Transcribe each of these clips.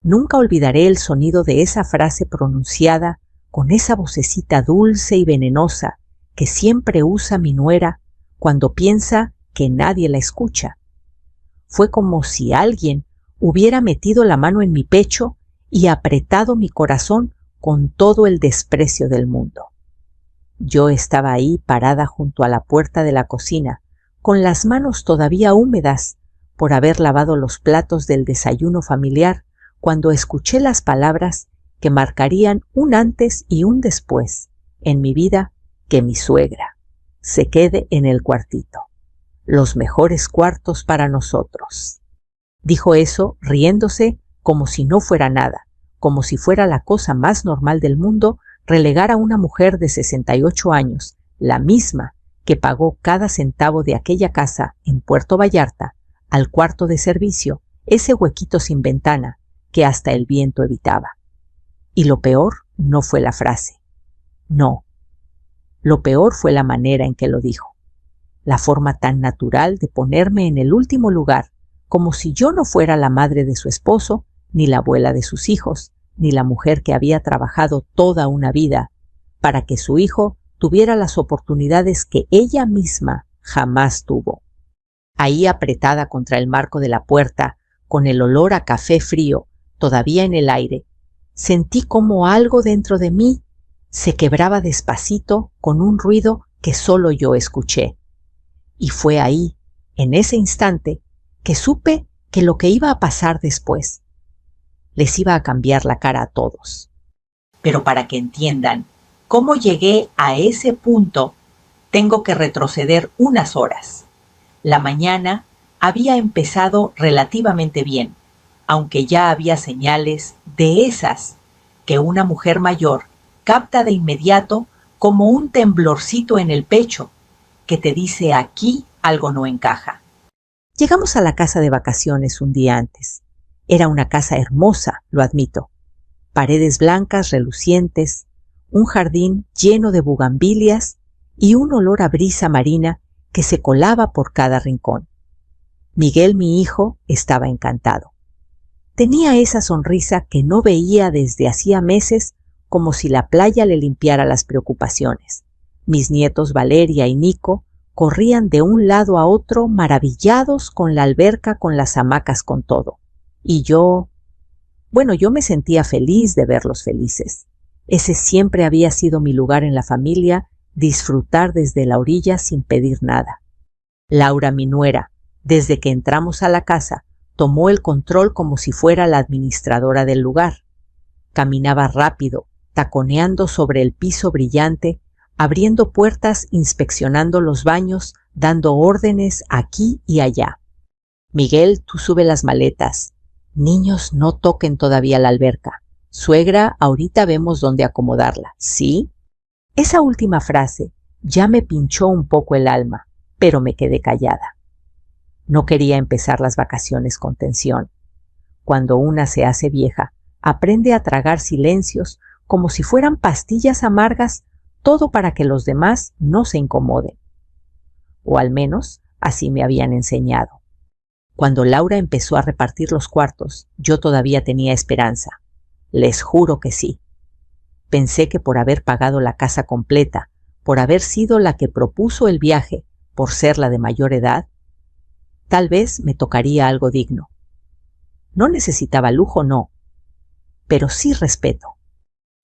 Nunca olvidaré el sonido de esa frase pronunciada con esa vocecita dulce y venenosa que siempre usa mi nuera cuando piensa que nadie la escucha. Fue como si alguien hubiera metido la mano en mi pecho y apretado mi corazón con todo el desprecio del mundo. Yo estaba ahí parada junto a la puerta de la cocina, con las manos todavía húmedas por haber lavado los platos del desayuno familiar, cuando escuché las palabras que marcarían un antes y un después en mi vida: que mi suegra se quede en el cuartito. Los mejores cuartos para nosotros. Dijo eso riéndose como si no fuera nada, como si fuera la cosa más normal del mundo relegar a una mujer de 68 años, la misma que pagó cada centavo de aquella casa en Puerto Vallarta, al cuarto de servicio, ese huequito sin ventana que hasta el viento evitaba. Y lo peor no fue la frase. No. Lo peor fue la manera en que lo dijo. La forma tan natural de ponerme en el último lugar, como si yo no fuera la madre de su esposo, ni la abuela de sus hijos, ni la mujer que había trabajado toda una vida para que su hijo tuviera las oportunidades que ella misma jamás tuvo. Ahí apretada contra el marco de la puerta, con el olor a café frío todavía en el aire, sentí como algo dentro de mí se quebraba despacito con un ruido que solo yo escuché. Y fue ahí, en ese instante, que supe que lo que iba a pasar después les iba a cambiar la cara a todos. Pero para que entiendan cómo llegué a ese punto, tengo que retroceder unas horas. La mañana había empezado relativamente bien, aunque ya había señales de esas que una mujer mayor capta de inmediato, como un temblorcito en el pecho que te dice: aquí algo no encaja. Llegamos a la casa de vacaciones un día antes. Era una casa hermosa, lo admito. Paredes blancas relucientes, un jardín lleno de bugambilias y un olor a brisa marina que se colaba por cada rincón. Miguel, mi hijo, estaba encantado. Tenía esa sonrisa que no veía desde hacía meses, como si la playa le limpiara las preocupaciones. Mis nietos Valeria y Nico corrían de un lado a otro maravillados con la alberca, con las hamacas, con todo. Y yo me sentía feliz de verlos felices. Ese siempre había sido mi lugar en la familia, disfrutar desde la orilla sin pedir nada. Laura, mi nuera, desde que entramos a la casa, tomó el control como si fuera la administradora del lugar. Caminaba rápido, taconeando sobre el piso brillante, abriendo puertas, inspeccionando los baños, dando órdenes aquí y allá. Miguel, tú sube las maletas. Niños, no toquen todavía la alberca. Suegra, ahorita vemos dónde acomodarla, ¿sí? Esa última frase ya me pinchó un poco el alma, pero me quedé callada. No quería empezar las vacaciones con tensión. Cuando una se hace vieja, aprende a tragar silencios como si fueran pastillas amargas, todo para que los demás no se incomoden. O al menos así me habían enseñado. Cuando Laura empezó a repartir los cuartos, yo todavía tenía esperanza. Les juro que sí. Pensé que por haber pagado la casa completa, por haber sido la que propuso el viaje, por ser la de mayor edad, tal vez me tocaría algo digno. No necesitaba lujo, no, pero sí respeto.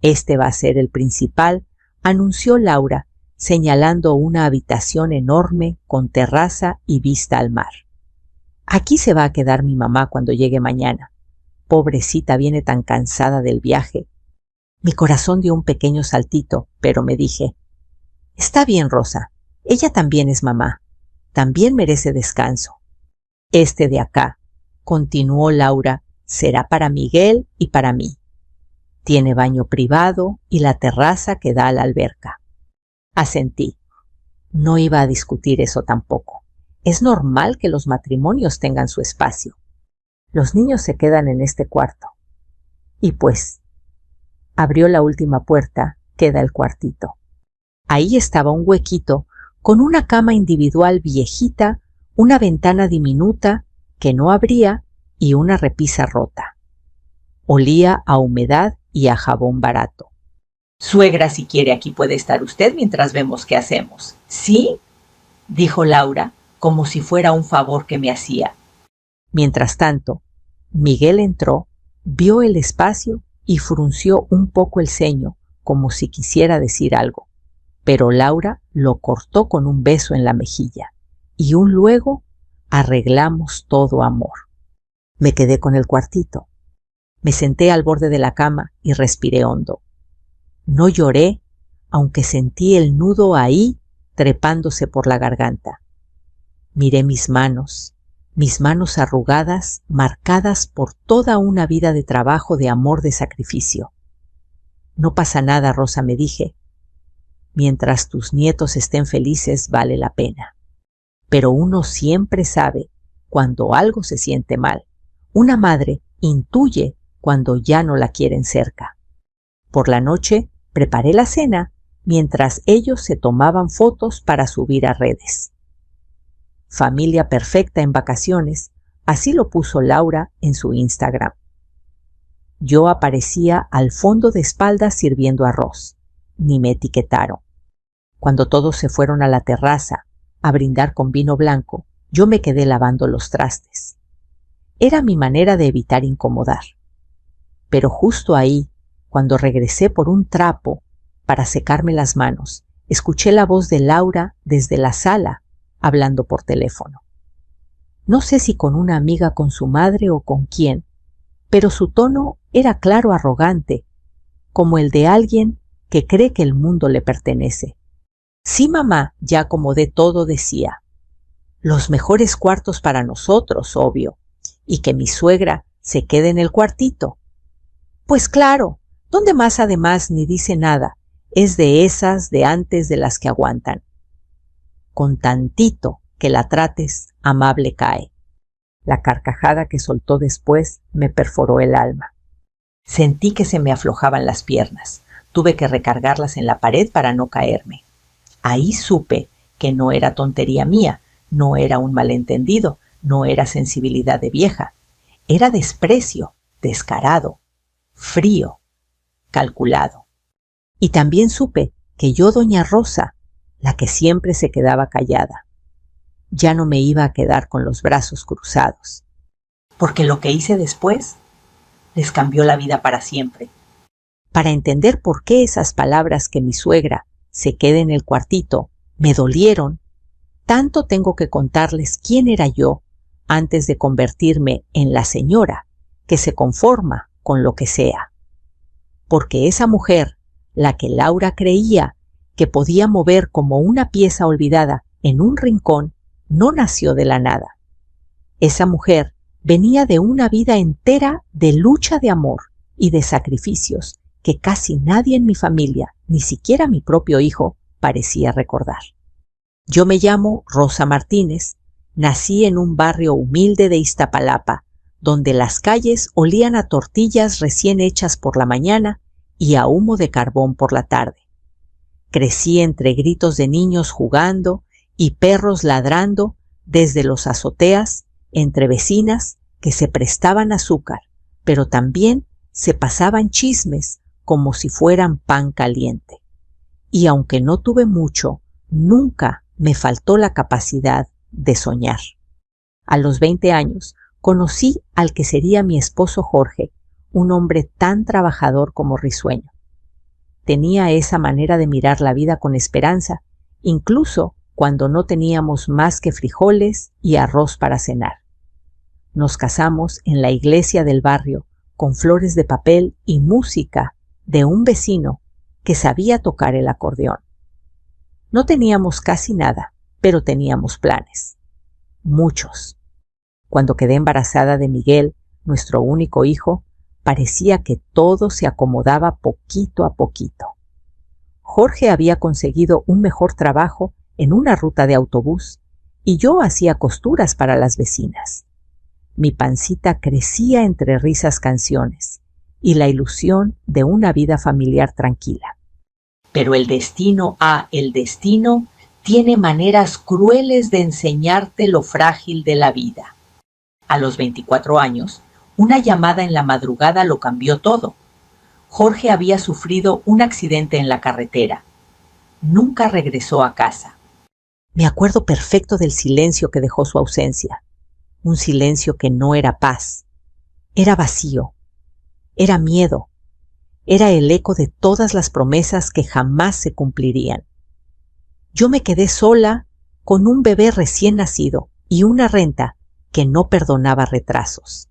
Este va a ser el principal, anunció Laura, señalando una habitación enorme con terraza y vista al mar. Aquí se va a quedar mi mamá cuando llegue mañana. Pobrecita, viene tan cansada del viaje. Mi corazón dio un pequeño saltito, pero me dije: está bien, Rosa, ella también es mamá, también merece descanso. Este de acá, continuó Laura, será para Miguel y para mí. Tiene baño privado y la terraza que da a la alberca. Asentí. No iba a discutir eso tampoco. Es normal que los matrimonios tengan su espacio. Los niños se quedan en este cuarto. Y pues, abrió la última puerta, queda el cuartito. Ahí estaba un huequito con una cama individual viejita, una ventana diminuta que no abría y una repisa rota. Olía a humedad y a jabón barato. Suegra, si quiere, aquí puede estar usted mientras vemos qué hacemos. ¿Sí? Dijo Laura, como si fuera un favor que me hacía. Mientras tanto, Miguel entró, vio el espacio y frunció un poco el ceño, como si quisiera decir algo. Pero Laura lo cortó con un beso en la mejilla, y un luego arreglamos todo amor. Me quedé con el cuartito. Me senté al borde de la cama y respiré hondo. No lloré, aunque sentí el nudo ahí trepándose por la garganta. Miré mis manos arrugadas, marcadas por toda una vida de trabajo, de amor, de sacrificio. No pasa nada, Rosa, me dije. Mientras tus nietos estén felices, vale la pena. Pero uno siempre sabe cuando algo se siente mal. Una madre intuye cuando ya no la quieren cerca. Por la noche preparé la cena mientras ellos se tomaban fotos para subir a redes. Familia perfecta en vacaciones, así lo puso Laura en su Instagram. Yo aparecía al fondo de espaldas sirviendo arroz. Ni me etiquetaron. Cuando todos se fueron a la terraza a brindar con vino blanco, yo me quedé lavando los trastes. Era mi manera de evitar incomodar. Pero justo ahí, cuando regresé por un trapo para secarme las manos, escuché la voz de Laura desde la sala, hablando por teléfono. No sé si con una amiga, con su madre o con quién, pero su tono era claro, arrogante, como el de alguien que cree que el mundo le pertenece. Sí, mamá, ya acomodé todo, decía. Los mejores cuartos para nosotros, obvio, y que mi suegra se quede en el cuartito. Pues claro, ¿dónde más? Además ni dice nada, es de esas de antes, de las que aguantan. Con tantito que la trates, amable cae. La carcajada que soltó después me perforó el alma. Sentí que se me aflojaban las piernas. Tuve que recargarlas en la pared para no caerme. Ahí supe que no era tontería mía, no era un malentendido, no era sensibilidad de vieja. Era desprecio, descarado, frío, calculado. Y también supe que yo, doña Rosa, la que siempre se quedaba callada, ya no me iba a quedar con los brazos cruzados. Porque lo que hice después les cambió la vida para siempre. Para entender por qué esas palabras, que mi suegra se quede en el cuartito, me dolieron, tanto tengo que contarles quién era yo antes de convertirme en la señora que se conforma con lo que sea. Porque esa mujer, la que Laura creía que podía mover como una pieza olvidada en un rincón, no nació de la nada. Esa mujer venía de una vida entera de lucha, de amor y de sacrificios que casi nadie en mi familia, ni siquiera mi propio hijo, parecía recordar. Yo me llamo Rosa Martínez, nací en un barrio humilde de Iztapalapa, donde las calles olían a tortillas recién hechas por la mañana y a humo de carbón por la tarde. Crecí entre gritos de niños jugando y perros ladrando desde los azoteas, entre vecinas que se prestaban azúcar, pero también se pasaban chismes como si fueran pan caliente. Y aunque no tuve mucho, nunca me faltó la capacidad de soñar. A los 20 años conocí al que sería mi esposo Jorge, un hombre tan trabajador como risueño. Tenía esa manera de mirar la vida con esperanza, incluso cuando no teníamos más que frijoles y arroz para cenar. Nos casamos en la iglesia del barrio, con flores de papel y música de un vecino que sabía tocar el acordeón. No teníamos casi nada, pero teníamos planes. Muchos. Cuando quedé embarazada de Miguel, nuestro único hijo, parecía que todo se acomodaba poquito a poquito. Jorge había conseguido un mejor trabajo en una ruta de autobús y yo hacía costuras para las vecinas. Mi pancita crecía entre risas, canciones y la ilusión de una vida familiar tranquila. Pero el destino tiene maneras crueles de enseñarte lo frágil de la vida. A los 24 años, Una llamada en la madrugada lo cambió todo. Jorge había sufrido un accidente en la carretera. Nunca regresó a casa. Me acuerdo perfecto del silencio que dejó su ausencia. Un silencio que no era paz. Era vacío. Era miedo. Era el eco de todas las promesas que jamás se cumplirían. Yo me quedé sola con un bebé recién nacido y una renta que no perdonaba retrasos.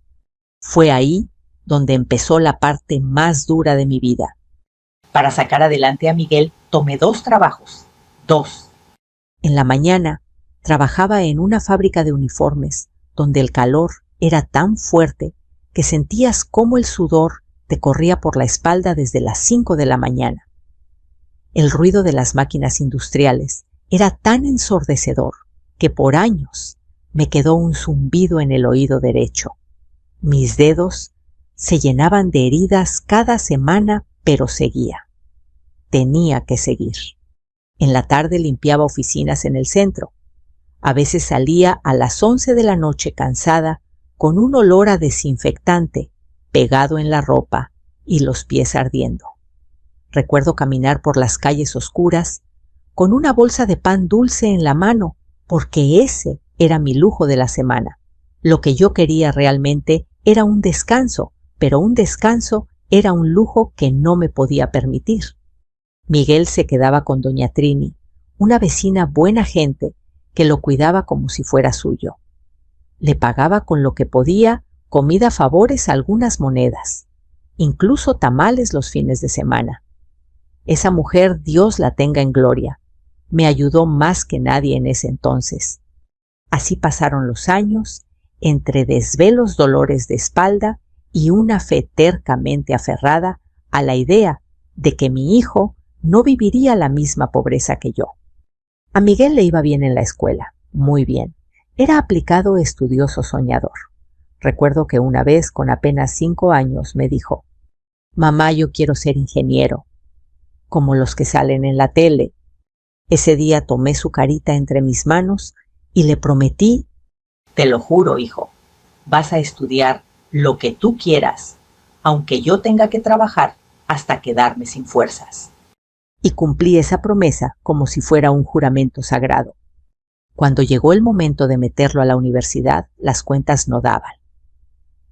Fue ahí donde empezó la parte más dura de mi vida. Para sacar adelante a Miguel, tomé 2 trabajos. 2. En la mañana trabajaba en una fábrica de uniformes donde el calor era tan fuerte que sentías cómo el sudor te corría por la espalda desde las 5 de la mañana. El ruido de las máquinas industriales era tan ensordecedor que por años me quedó un zumbido en el oído derecho. Mis dedos se llenaban de heridas cada semana, pero seguía. Tenía que seguir. En la tarde limpiaba oficinas en el centro. A veces salía a las 11 de la noche cansada, con un olor a desinfectante pegado en la ropa y los pies ardiendo. Recuerdo caminar por las calles oscuras con una bolsa de pan dulce en la mano, porque ese era mi lujo de la semana. Lo que yo quería realmente era un descanso, pero un descanso era un lujo que no me podía permitir. Miguel se quedaba con doña Trini, una vecina buena gente que lo cuidaba como si fuera suyo. Le pagaba con lo que podía, comida a favores, algunas monedas, incluso tamales los fines de semana. Esa mujer, Dios la tenga en gloria, me ayudó más que nadie en ese entonces. Así pasaron los años, entre desvelos, dolores de espalda y una fe tercamente aferrada a la idea de que mi hijo no viviría la misma pobreza que yo. A Miguel le iba bien en la escuela, muy bien. Era aplicado, estudioso, soñador. Recuerdo que una vez, con apenas 5 años, me dijo: «Mamá, yo quiero ser ingeniero, como los que salen en la tele». Ese día tomé su carita entre mis manos y le prometí: «Te lo juro, hijo, vas a estudiar lo que tú quieras, aunque yo tenga que trabajar hasta quedarme sin fuerzas». Y cumplí esa promesa como si fuera un juramento sagrado. Cuando llegó el momento de meterlo a la universidad, las cuentas no daban.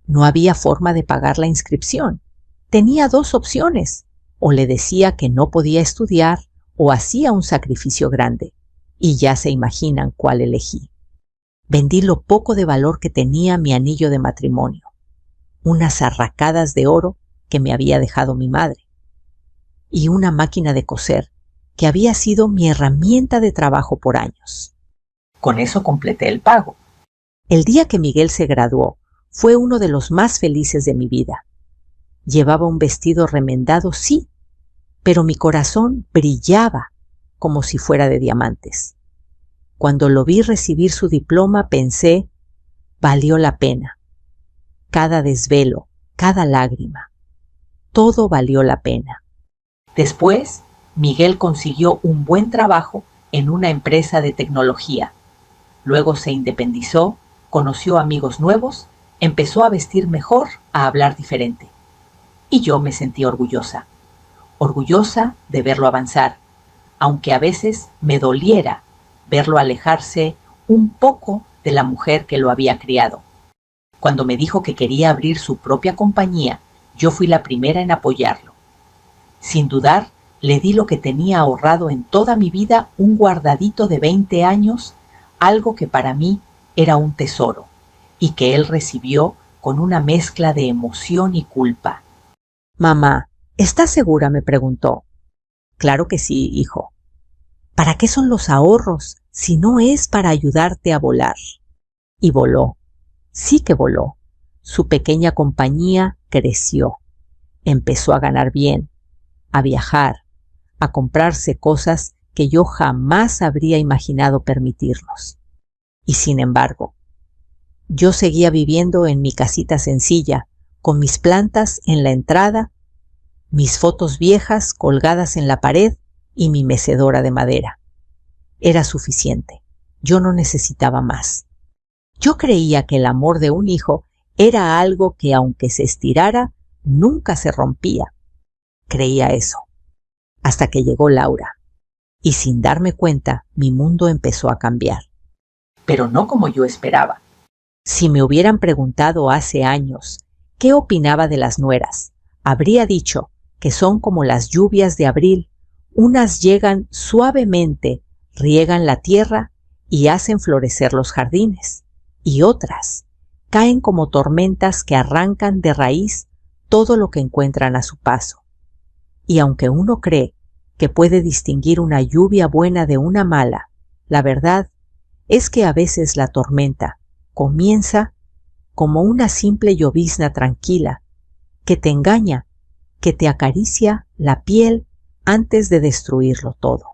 No había forma de pagar la inscripción. Tenía 2 opciones: o le decía que no podía estudiar o hacía un sacrificio grande. Y ya se imaginan cuál elegí. Vendí lo poco de valor que tenía mi anillo de matrimonio, unas arracadas de oro que me había dejado mi madre, y una máquina de coser que había sido mi herramienta de trabajo por años. Con eso completé el pago. El día que Miguel se graduó fue uno de los más felices de mi vida. Llevaba un vestido remendado, sí, pero mi corazón brillaba como si fuera de diamantes. Cuando lo vi recibir su diploma, pensé: valió la pena. Cada desvelo, cada lágrima, todo valió la pena. Después, Miguel consiguió un buen trabajo en una empresa de tecnología. Luego se independizó, conoció amigos nuevos, empezó a vestir mejor, a hablar diferente. Y yo me sentí orgullosa. Orgullosa de verlo avanzar, aunque a veces me doliera verlo alejarse un poco de la mujer que lo había criado. Cuando me dijo que quería abrir su propia compañía, yo fui la primera en apoyarlo. Sin dudar, le di lo que tenía ahorrado en toda mi vida, un guardadito de 20 años, algo que para mí era un tesoro, y que él recibió con una mezcla de emoción y culpa. «Mamá, ¿estás segura?», me preguntó. «Claro que sí, hijo. ¿Para qué son los ahorros si no es para ayudarte a volar?». Y voló. Sí que voló. Su pequeña compañía creció. Empezó a ganar bien, a viajar, a comprarse cosas que yo jamás habría imaginado permitirnos. Y sin embargo, yo seguía viviendo en mi casita sencilla, con mis plantas en la entrada, mis fotos viejas colgadas en la pared y mi mecedora de madera. Era suficiente. Yo no necesitaba más. Yo creía que el amor de un hijo Era algo que aunque se estirara, nunca se rompía. Creía eso. Hasta que llegó Laura. Y sin darme cuenta, mi mundo empezó a cambiar. Pero no como yo esperaba. Si me hubieran preguntado hace años qué opinaba de las nueras, habría dicho que son como las lluvias de abril. Unas llegan suavemente, riegan la tierra y hacen florecer los jardines, y otras caen como tormentas que arrancan de raíz todo lo que encuentran a su paso. Y aunque uno cree que puede distinguir una lluvia buena de una mala, la verdad es que a veces la tormenta comienza como una simple llovizna tranquila que te engaña, que te acaricia la piel antes de destruirlo todo.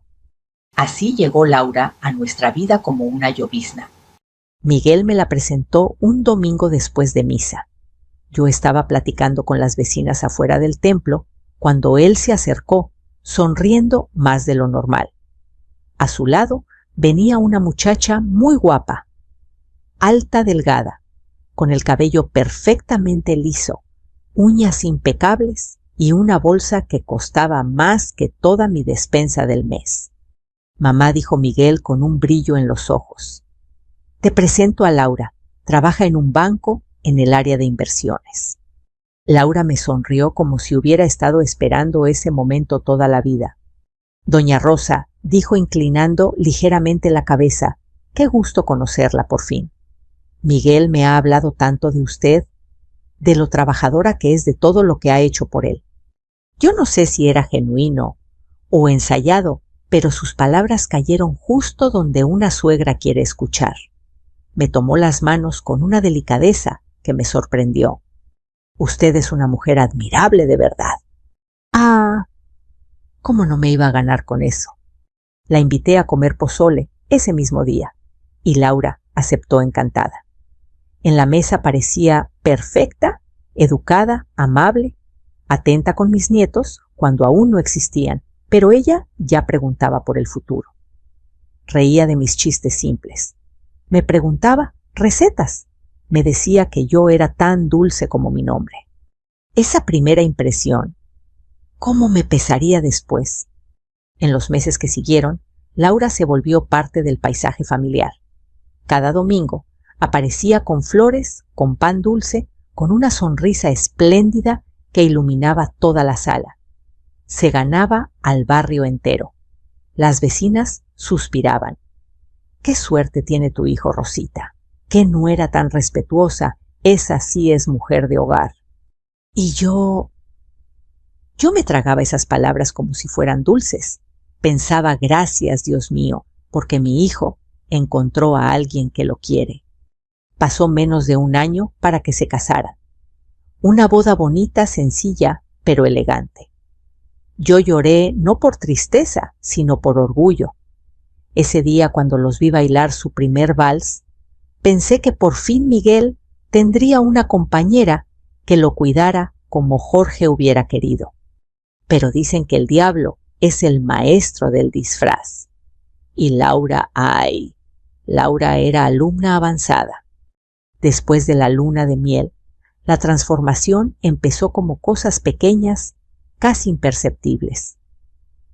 Así llegó Laura a nuestra vida como una llovizna. Miguel me la presentó un domingo después de misa. Yo estaba platicando con las vecinas afuera del templo cuando él se acercó, sonriendo más de lo normal. A su lado venía una muchacha muy guapa, alta, delgada, con el cabello perfectamente liso, uñas impecables y una bolsa que costaba más que toda mi despensa del mes. Mamá, dijo Miguel con un brillo en los ojos. Te presento a Laura. Trabaja en un banco en el área de inversiones. Laura me sonrió como si hubiera estado esperando ese momento toda la vida. Doña Rosa, dijo inclinando ligeramente la cabeza, qué gusto conocerla por fin. Miguel me ha hablado tanto de usted, de lo trabajadora que es, de todo lo que ha hecho por él. Yo no sé si era genuino o ensayado, pero sus palabras cayeron justo donde una suegra quiere escuchar. Me tomó las manos con una delicadeza que me sorprendió. Usted es una mujer admirable, de verdad. Ah, ¿cómo no me iba a ganar con eso? La invité a comer pozole ese mismo día, y Laura aceptó encantada. En la mesa parecía perfecta, educada, amable, atenta con mis nietos cuando aún no existían, pero ella ya preguntaba por el futuro. Reía de mis chistes simples. Me preguntaba recetas. Me decía que yo era tan dulce como mi nombre. Esa primera impresión, ¿cómo me pesaría después? En los meses que siguieron, Laura se volvió parte del paisaje familiar. Cada domingo aparecía con flores, con pan dulce, con una sonrisa espléndida que iluminaba toda la sala. Se ganaba al barrio entero. Las vecinas suspiraban. ¡Qué suerte tiene tu hijo, Rosita! ¡Qué nuera tan respetuosa! Esa sí es mujer de hogar. Y yo me tragaba esas palabras como si fueran dulces. Pensaba, gracias, Dios mío, porque mi hijo encontró a alguien que lo quiere. Pasó menos de un año para que se casaran. Una boda bonita, sencilla, pero elegante. Yo lloré no por tristeza, sino por orgullo. Ese día, cuando los vi bailar su primer vals, pensé que por fin Miguel tendría una compañera que lo cuidara como Jorge hubiera querido. Pero dicen que el diablo es el maestro del disfraz. Y Laura, ¡ay! Laura era alumna avanzada. Después de la luna de miel, la transformación empezó como cosas pequeñas, casi imperceptibles.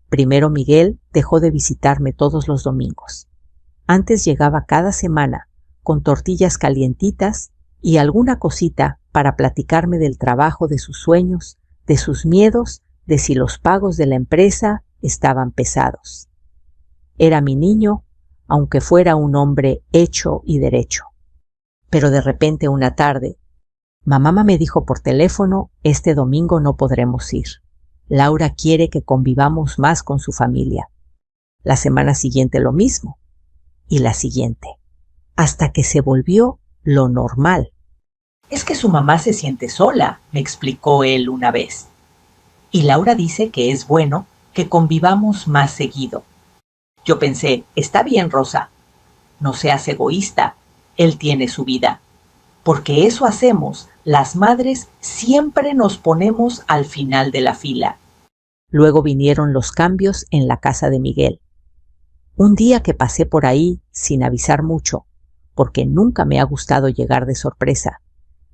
Primero Miguel dejó de visitarme todos los domingos. Antes llegaba cada semana con tortillas calientitas y alguna cosita para platicarme del trabajo de sus sueños, de sus miedos, de si los pagos de la empresa estaban pesados. Era mi niño, aunque fuera un hombre hecho y derecho. Pero de repente una tarde, mamá me dijo por teléfono, este domingo no podremos ir. Laura quiere que convivamos más con su familia. La semana siguiente lo mismo. Y la siguiente. Hasta que se volvió lo normal. Es que su mamá se siente sola, me explicó él una vez. Y Laura dice que es bueno que convivamos más seguido. Yo pensé, está bien, Rosa. No seas egoísta. Él tiene su vida. Porque eso hacemos. Las madres siempre nos ponemos al final de la fila. Luego vinieron los cambios en la casa de Miguel. Un día que pasé por ahí sin avisar mucho, porque nunca me ha gustado llegar de sorpresa,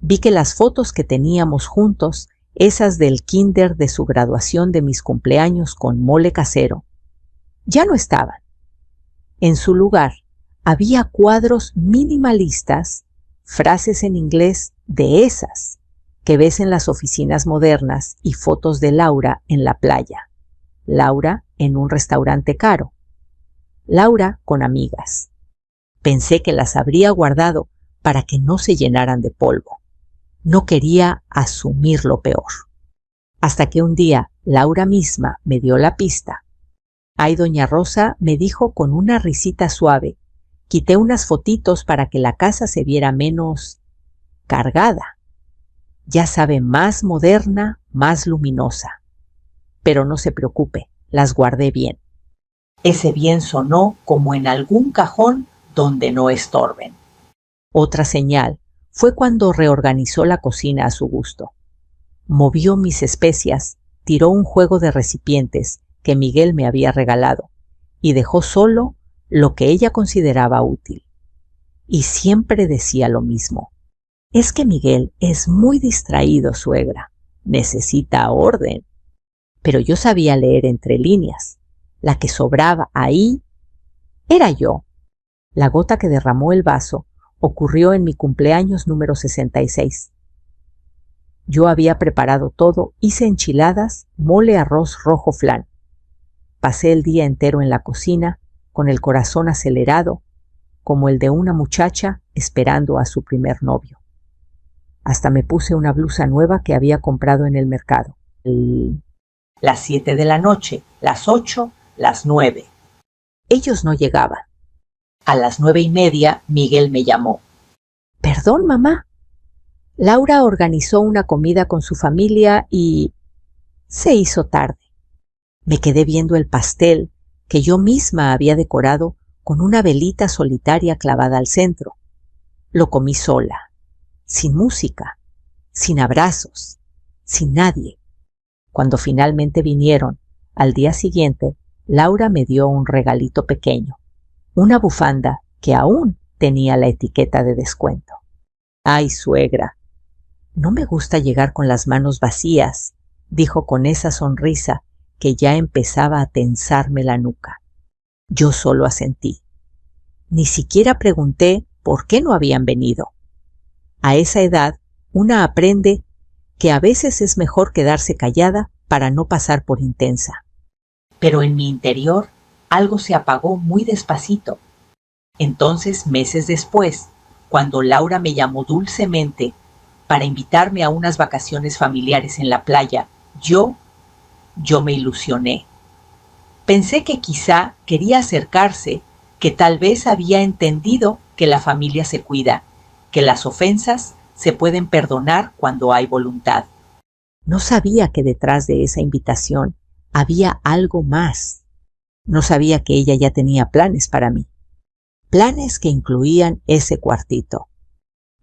Vi que las fotos que teníamos juntos, esas del kinder de su graduación de mis cumpleaños con mole casero, ya no estaban. En su lugar, había cuadros minimalistas, frases en inglés de esas que ves en las oficinas modernas y fotos de Laura en la playa. Laura en un restaurante caro. Laura con amigas. Pensé que las habría guardado para que no se llenaran de polvo. No quería asumir lo peor. Hasta que un día Laura misma me dio la pista. Ay, doña Rosa, me dijo con una risita suave. Quité unas fotitos para que la casa se viera menos cargada. Ya sabe, más moderna, más luminosa. Pero no se preocupe, las guardé bien. Ese bien sonó como en algún cajón donde no estorben. Otra señal fue cuando reorganizó la cocina a su gusto. Movió mis especias, tiró un juego de recipientes que Miguel me había regalado y dejó solo lo que ella consideraba útil. Y siempre decía lo mismo. Es que Miguel es muy distraído, suegra. Necesita orden. Pero yo sabía leer entre líneas. La que sobraba ahí era yo. La gota que derramó el vaso ocurrió en mi cumpleaños número 66. Yo había preparado todo, hice enchiladas, mole, arroz rojo flan. Pasé el día entero en la cocina, con el corazón acelerado, como el de una muchacha esperando a su primer novio. Hasta me puse una blusa nueva que había comprado en el mercado. Las 7 de la noche, las 8, las 9. Ellos no llegaban. A las 9:30 Miguel me llamó. Perdón, mamá. Laura organizó una comida con su familia y se hizo tarde. Me quedé viendo el pastel que yo misma había decorado con una velita solitaria clavada al centro. Lo comí sola, sin música, sin abrazos, sin nadie. Cuando finalmente vinieron, al día siguiente, Laura me dio un regalito pequeño, una bufanda que aún tenía la etiqueta de descuento. ¡Ay, suegra! No me gusta llegar con las manos vacías, dijo con esa sonrisa que ya empezaba a tensarme la nuca. Yo solo asentí. Ni siquiera pregunté por qué no habían venido. A esa edad, una aprende que a veces es mejor quedarse callada para no pasar por intensa. Pero en mi interior algo se apagó muy despacito. Entonces, meses después, cuando Laura me llamó dulcemente para invitarme a unas vacaciones familiares en la playa, yo me ilusioné. Pensé que quizá quería acercarse, que tal vez había entendido que la familia se cuida, que las ofensas se pueden perdonar cuando hay voluntad. No sabía que detrás de esa invitación había algo más. No sabía que ella ya tenía planes para mí. Planes que incluían ese cuartito.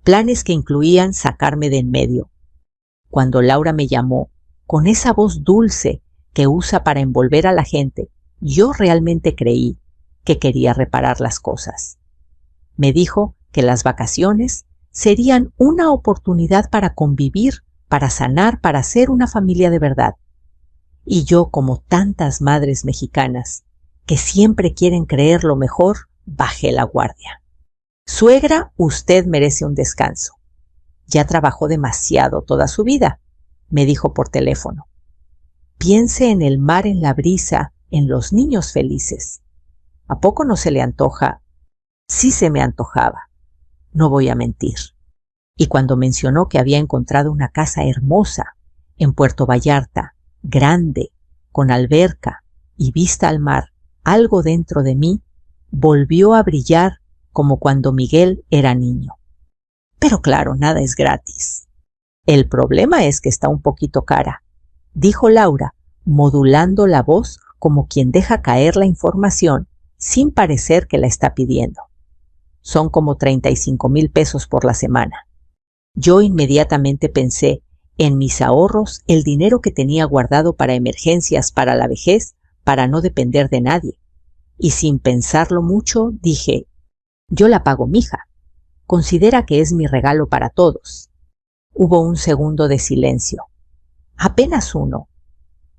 Planes que incluían sacarme de en medio. Cuando Laura me llamó, con esa voz dulce que usa para envolver a la gente, yo realmente creí que quería reparar las cosas. Me dijo que las vacaciones serían una oportunidad para convivir, para sanar, para ser una familia de verdad. Y yo, como tantas madres mexicanas, que siempre quieren creer lo mejor, bajé la guardia. Suegra, usted merece un descanso. Ya trabajó demasiado toda su vida, me dijo por teléfono. Piense en el mar, en la brisa, en los niños felices. ¿A poco no se le antoja? Sí se me antojaba. No voy a mentir. Y cuando mencionó que había encontrado una casa hermosa en Puerto Vallarta, grande, con alberca y vista al mar, algo dentro de mí volvió a brillar como cuando Miguel era niño. Pero claro, nada es gratis. El problema es que está un poquito cara, dijo Laura, modulando la voz como quien deja caer la información sin parecer que la está pidiendo. Son como 35,000 pesos por la semana. Yo inmediatamente pensé en mis ahorros, el dinero que tenía guardado para emergencias, para la vejez, para no depender de nadie. Y sin pensarlo mucho, dije, yo la pago, mija. Considera que es mi regalo para todos. Hubo un segundo de silencio, apenas uno,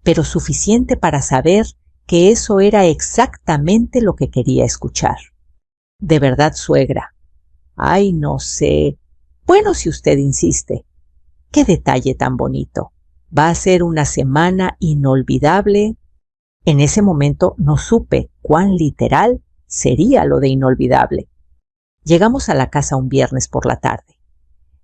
pero suficiente para saber que eso era exactamente lo que quería escuchar. De verdad, suegra. Ay, no sé. Bueno, si usted insiste. Qué detalle tan bonito. Va a ser una semana inolvidable. En ese momento no supe cuán literal sería lo de inolvidable. Llegamos a la casa un viernes por la tarde.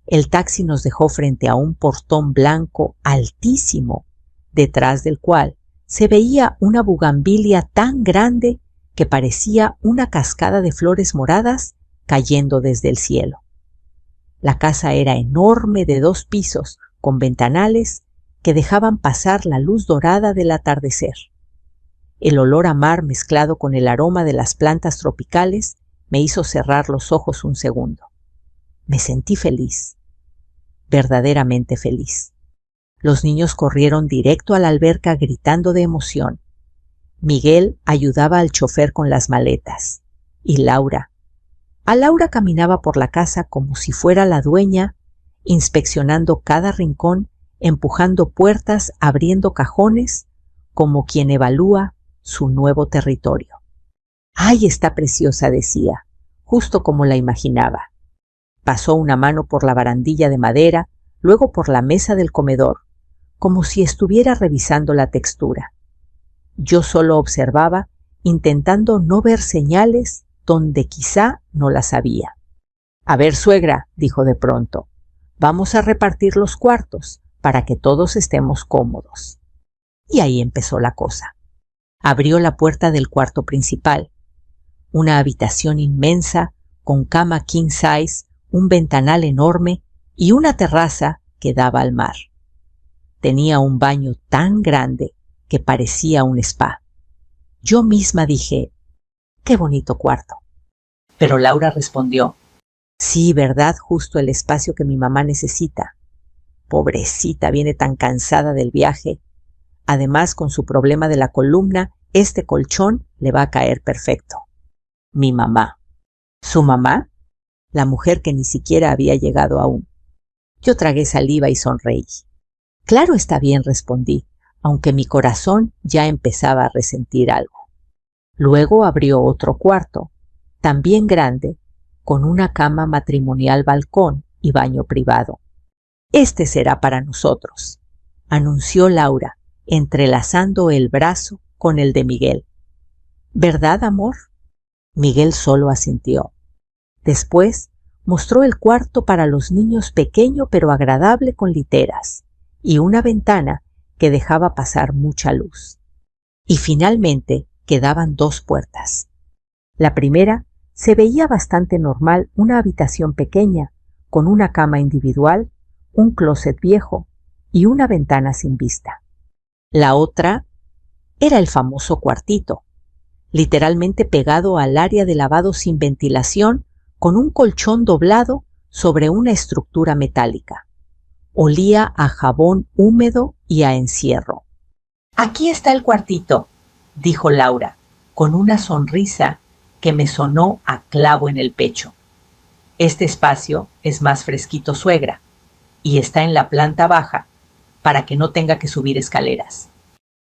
El taxi nos dejó frente a un portón blanco altísimo, detrás del cual se veía una bugambilia tan grande que parecía una cascada de flores moradas cayendo desde el cielo. La casa era enorme, de 2 pisos, con ventanales que dejaban pasar la luz dorada del atardecer. El olor a mar mezclado con el aroma de las plantas tropicales me hizo cerrar los ojos un segundo. Me sentí feliz, verdaderamente feliz. Los niños corrieron directo a la alberca gritando de emoción. Miguel ayudaba al chofer con las maletas. Y Laura. Laura caminaba por la casa como si fuera la dueña, inspeccionando cada rincón, empujando puertas, abriendo cajones, como quien evalúa su nuevo territorio. ¡Ay, está preciosa!, decía, justo como la imaginaba. Pasó una mano por la barandilla de madera, luego por la mesa del comedor, como si estuviera revisando la textura. Yo solo observaba, intentando no ver señales donde quizá no las había. A ver, suegra, dijo de pronto, vamos a repartir los cuartos para que todos estemos cómodos. Y ahí empezó la cosa. Abrió la puerta del cuarto principal, una habitación inmensa con cama king size, un ventanal enorme y una terraza que daba al mar. Tenía un baño tan grande que parecía un spa. Yo misma dije, ¡qué bonito cuarto! Pero Laura respondió, sí, ¿verdad? Justo el espacio que mi mamá necesita. Pobrecita, viene tan cansada del viaje. Además, con su problema de la columna, este colchón le va a caer perfecto. Mi mamá. ¿Su mamá? La mujer que ni siquiera había llegado aún. Yo tragué saliva y sonreí. Claro, está bien, respondí, aunque mi corazón ya empezaba a resentir algo. Luego abrió otro cuarto, también grande, con una cama matrimonial, balcón y baño privado. Este será para nosotros, anunció Laura, entrelazando el brazo con el de Miguel. ¿Verdad, amor? Miguel solo asintió. Después mostró el cuarto para los niños, pequeño pero agradable, con literas y una ventana que dejaba pasar mucha luz. Y finalmente quedaban 2 puertas. La primera se veía bastante normal, una habitación pequeña, con una cama individual, un closet viejo y una ventana sin vista. La otra era el famoso cuartito, literalmente pegado al área de lavado sin ventilación, con un colchón doblado sobre una estructura metálica. Olía a jabón húmedo y a encierro. Aquí está el cuartito, dijo Laura, con una sonrisa que me sonó a clavo en el pecho. Este espacio es más fresquito, suegra, y está en la planta baja, para que no tenga que subir escaleras.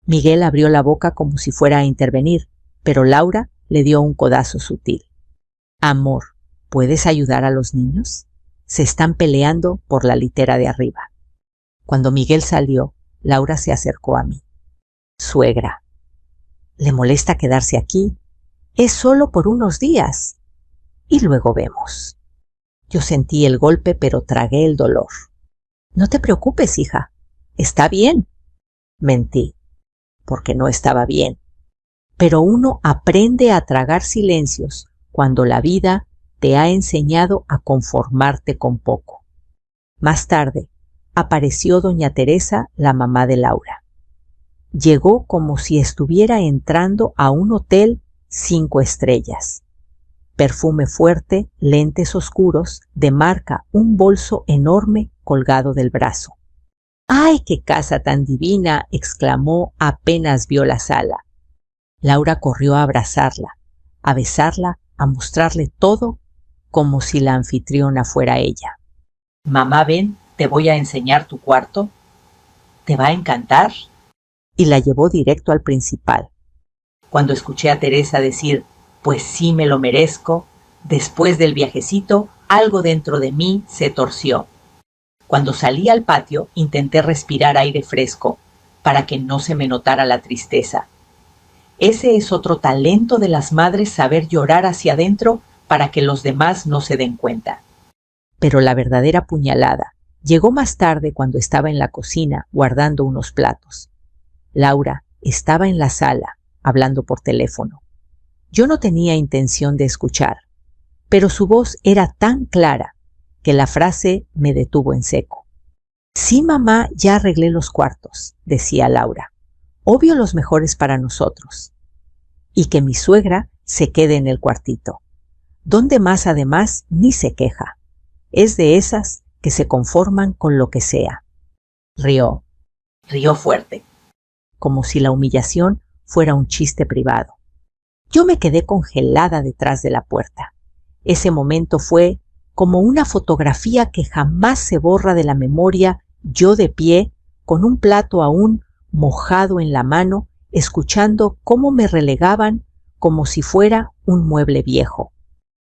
Miguel abrió la boca como si fuera a intervenir, pero Laura le dio un codazo sutil. Amor, ¿puedes ayudar a los niños? Se están peleando por la litera de arriba. Cuando Miguel salió, Laura se acercó a mí. Suegra, ¿le molesta quedarse aquí? Es solo por unos días. Y luego vemos. Yo sentí el golpe, pero tragué el dolor. No te preocupes, hija. Está bien. Mentí, porque no estaba bien. Pero uno aprende a tragar silencios cuando la vida te ha enseñado a conformarte con poco. Más tarde, apareció doña Teresa, la mamá de Laura. Llegó como si estuviera entrando a un hotel 5 estrellas. Perfume fuerte, lentes oscuros, de marca, un bolso enorme colgado del brazo. ¡Ay, qué casa tan divina!, exclamó apenas vio la sala. Laura corrió a abrazarla, a besarla, a mostrarle todo como si la anfitriona fuera ella. Mamá, ven, te voy a enseñar tu cuarto. ¿Te va a encantar? Y la llevó directo al principal. Cuando escuché a Teresa decir, pues sí me lo merezco, después del viajecito, algo dentro de mí se torció. Cuando salí al patio, intenté respirar aire fresco para que no se me notara la tristeza. Ese es otro talento de las madres, saber llorar hacia adentro para que los demás no se den cuenta. Pero la verdadera puñalada llegó más tarde, cuando estaba en la cocina guardando unos platos. Laura estaba en la sala hablando por teléfono. Yo no tenía intención de escuchar, pero su voz era tan clara que la frase me detuvo en seco. Sí, mamá, ya arreglé los cuartos, decía Laura. Obvio los mejores para nosotros. Y que mi suegra se quede en el cuartito, donde más además ni se queja. Es de esas que se conforman con lo que sea. Rió fuerte, como si la humillación fuera un chiste privado. Yo me quedé congelada detrás de la puerta. Ese momento fue como una fotografía que jamás se borra de la memoria, yo de pie, con un plato aún mojado en la mano, escuchando cómo me relegaban como si fuera un mueble viejo.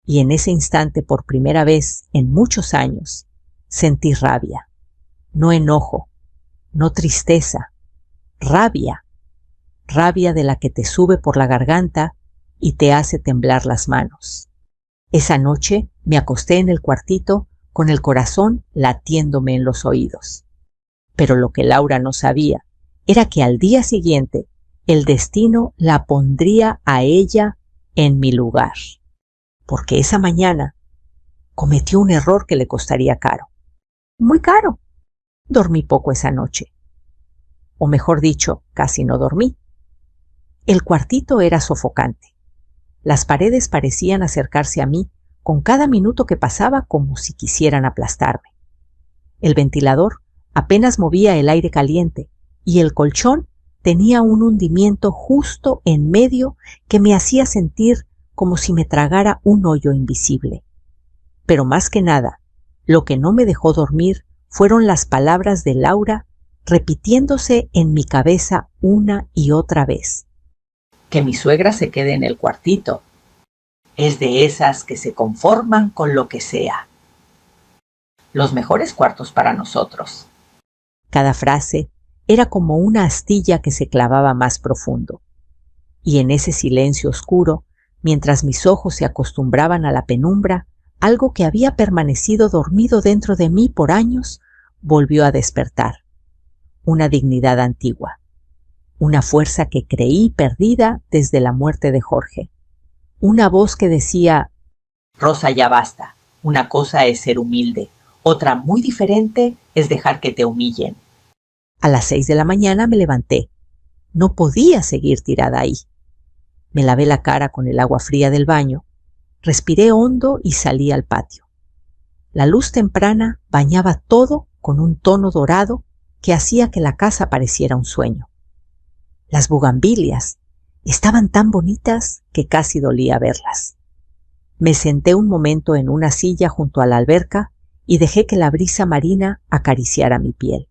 Y en ese instante, por primera vez en muchos años, sentí rabia. No enojo, no tristeza, rabia. Rabia de la que te sube por la garganta y te hace temblar las manos. Esa noche me acosté en el cuartito con el corazón latiéndome en los oídos. Pero lo que Laura no sabía era que al día siguiente el destino la pondría a ella en mi lugar. Porque esa mañana cometió un error que le costaría caro. Muy caro. Dormí poco esa noche. O mejor dicho, casi no dormí. El cuartito era sofocante. Las paredes parecían acercarse a mí con cada minuto que pasaba, como si quisieran aplastarme. El ventilador apenas movía el aire caliente y el colchón tenía un hundimiento justo en medio que me hacía sentir como si me tragara un hoyo invisible. Pero más que nada, lo que no me dejó dormir fueron las palabras de Laura repitiéndose en mi cabeza una y otra vez. Que mi suegra se quede en el cuartito. Es de esas que se conforman con lo que sea. Los mejores cuartos para nosotros. Cada frase era como una astilla que se clavaba más profundo. Y en ese silencio oscuro, mientras mis ojos se acostumbraban a la penumbra, algo que había permanecido dormido dentro de mí por años volvió a despertar. Una dignidad antigua. Una fuerza que creí perdida desde la muerte de Jorge. Una voz que decía: Rosa, ya basta. Una cosa es ser humilde. Otra muy diferente es dejar que te humillen. A las 6 de la mañana me levanté. No podía seguir tirada ahí. Me lavé la cara con el agua fría del baño, respiré hondo y salí al patio. La luz temprana bañaba todo con un tono dorado que hacía que la casa pareciera un sueño. Las bugambilias estaban tan bonitas que casi dolía verlas. Me senté un momento en una silla junto a la alberca y dejé que la brisa marina acariciara mi piel.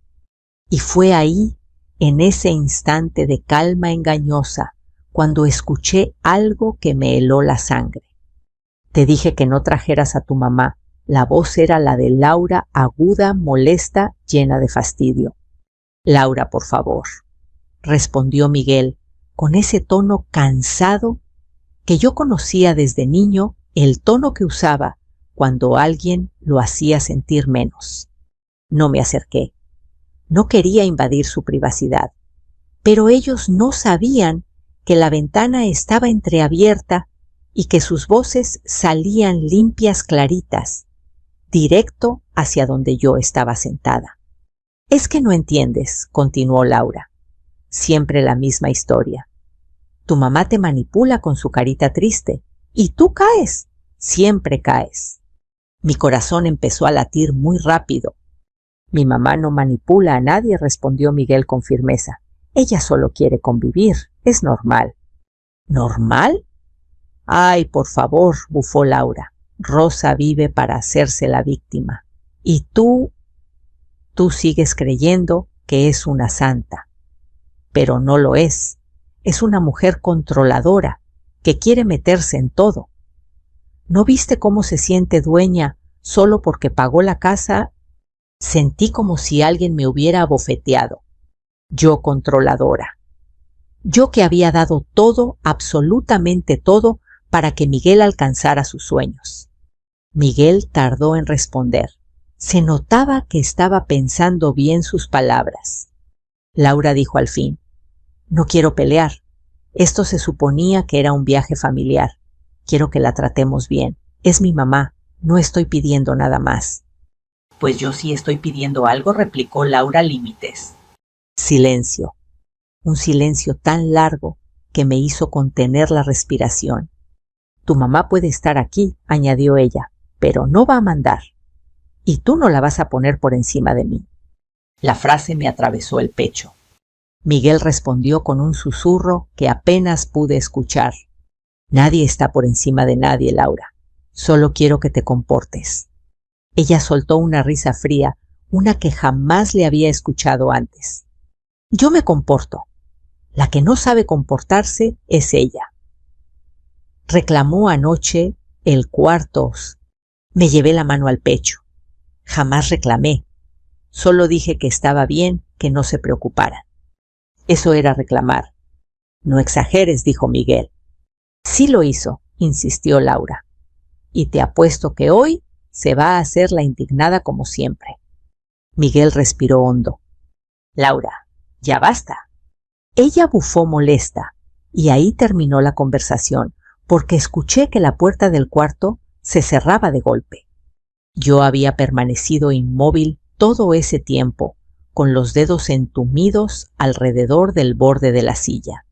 Y fue ahí, en ese instante de calma engañosa, cuando escuché algo que me heló la sangre. Te dije que no trajeras a tu mamá. La voz era la de Laura, aguda, molesta, llena de fastidio. Laura, por favor, respondió Miguel, con ese tono cansado que yo conocía desde niño, el tono que usaba cuando alguien lo hacía sentir menos. No me acerqué. No quería invadir su privacidad, pero ellos no sabían que la ventana estaba entreabierta y que sus voces salían limpias, claritas, directo hacia donde yo estaba sentada. Es que no entiendes, continuó Laura. Siempre la misma historia. Tu mamá te manipula con su carita triste y tú caes, siempre caes. Mi corazón empezó a latir muy rápido. Mi mamá no manipula a nadie, respondió Miguel con firmeza. Ella solo quiere convivir, es normal. ¿Normal? Ay, por favor, bufó Laura. Rosa vive para hacerse la víctima. Y tú... Tú sigues creyendo que es una santa, pero no lo es. Es una mujer controladora que quiere meterse en todo. ¿No viste cómo se siente dueña solo porque pagó la casa? Sentí como si alguien me hubiera abofeteado. Yo controladora. Yo que había dado todo, absolutamente todo, para que Miguel alcanzara sus sueños. Miguel tardó en responder. Se notaba que estaba pensando bien sus palabras. Laura dijo al fin: no quiero pelear. Esto se suponía que era un viaje familiar. Quiero que la tratemos bien. Es mi mamá. No estoy pidiendo nada más. Pues yo sí estoy pidiendo algo, replicó Laura Límites. Silencio. Un silencio tan largo que me hizo contener la respiración. Tu mamá puede estar aquí, añadió ella, pero no va a mandar. Y tú no la vas a poner por encima de mí. La frase me atravesó el pecho. Miguel respondió con un susurro que apenas pude escuchar. Nadie está por encima de nadie, Laura. Solo quiero que te comportes. Ella soltó una risa fría, una que jamás le había escuchado antes. Yo me comporto. La que no sabe comportarse es ella. Reclamó anoche el cuartos. Me llevé la mano al pecho. Jamás reclamé. Solo dije que estaba bien, que no se preocuparan. Eso era reclamar. No exageres, dijo Miguel. Sí lo hizo, insistió Laura. Y te apuesto que hoy se va a hacer la indignada como siempre. Miguel respiró hondo. Laura, ya basta. Ella bufó molesta, y ahí terminó la conversación, porque escuché que la puerta del cuarto se cerraba de golpe. Yo había permanecido inmóvil todo ese tiempo, con los dedos entumidos alrededor del borde de la silla.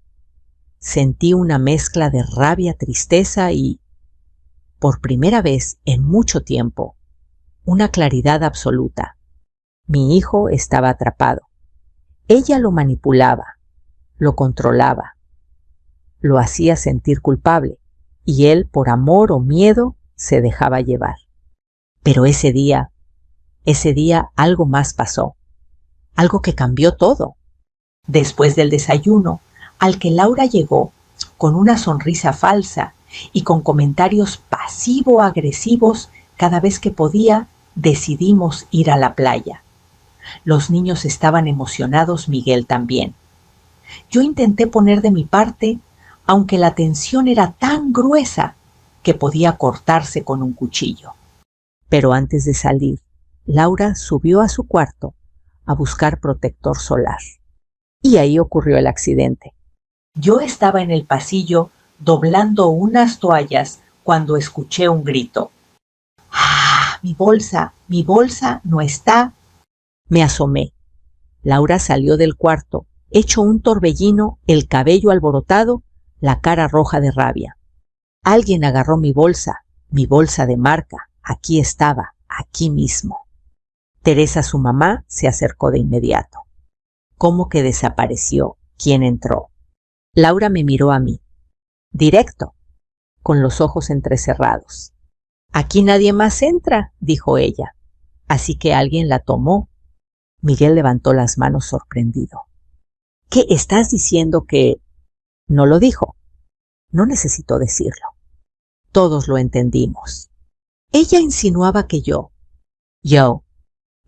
Sentí una mezcla de rabia, tristeza y, por primera vez en mucho tiempo, una claridad absoluta. Mi hijo estaba atrapado. Ella lo manipulaba, lo controlaba, lo hacía sentir culpable, y él, por amor o miedo, se dejaba llevar. Pero ese día algo más pasó. Algo que cambió todo. Después del desayuno, al que Laura llegó con una sonrisa falsa y con comentarios pasivo-agresivos cada vez que podía, decidimos ir a la playa. Los niños estaban emocionados, Miguel también. Yo intenté poner de mi parte, aunque la tensión era tan gruesa que podía cortarse con un cuchillo. Pero antes de salir, Laura subió a su cuarto a buscar protector solar. Y ahí ocurrió el accidente. Yo estaba en el pasillo doblando unas toallas cuando escuché un grito. ¡Ah! Mi bolsa no está. Me asomé. Laura salió del cuarto, hecho un torbellino, el cabello alborotado, la cara roja de rabia. Alguien agarró mi bolsa de marca. Aquí estaba, aquí mismo. Teresa, su mamá, se acercó de inmediato. ¿Cómo que desapareció? ¿Quién entró? Laura me miró a mí, directo, con los ojos entrecerrados. Aquí nadie más entra, dijo ella. Así que alguien la tomó. Miguel levantó las manos sorprendido. ¿Qué estás diciendo que...? No lo dijo. No necesitó decirlo. Todos lo entendimos. Ella insinuaba que yo,